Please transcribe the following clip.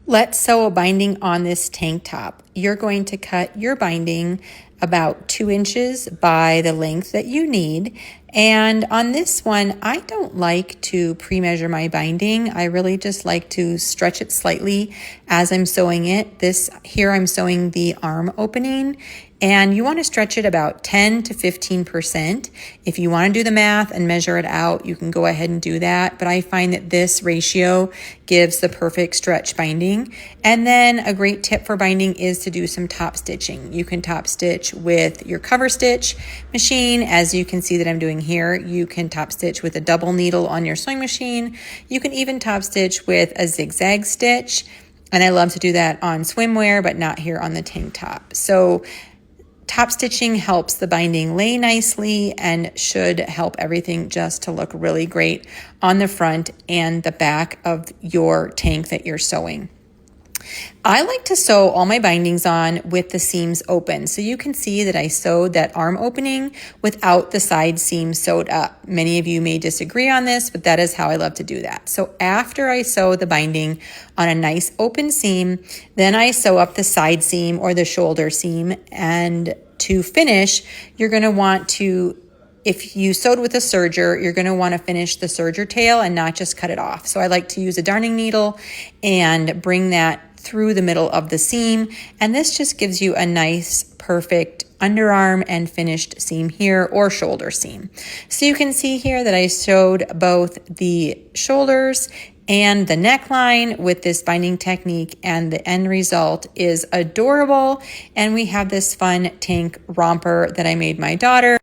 Let's sew a binding on this tank top. You're going to cut your binding about 2 inches by the length that you need. And on this one, I don't like to pre-measure my binding. I really just like to stretch it slightly as I'm sewing it. Here I'm sewing the arm opening, and you want to stretch it about 10 to 15%. If you want to do the math and measure it out, you can go ahead and do that. But I find that this ratio gives the perfect stretch binding. And then a great tip for binding is to do some top stitching. You can top stitch with your cover stitch machine, as you can see that I'm doing here. You can top stitch with a double needle on your sewing machine. You can even top stitch with a zigzag stitch. And I love to do that on swimwear, but not here on the tank top. So top stitching helps the binding lay nicely and should help everything just to look really great on the front and the back of your tank that you're sewing. I like to sew all my bindings on with the seams open. So you can see that I sewed that arm opening without the side seam sewed up. Many of you may disagree on this, but that is how I love to do that. So after I sew the binding on a nice open seam, then I sew up the side seam or the shoulder seam. And to finish, you're going to want to, if you sewed with a serger, you're going to want to finish the serger tail and not just cut it off. So I like to use a darning needle and bring that through the middle of the seam. And this just gives you a nice, perfect underarm and finished seam here, or shoulder seam. So you can see here that I sewed both the shoulders and the neckline with this binding technique, and the end result is adorable. And we have this fun tank romper that I made my daughter.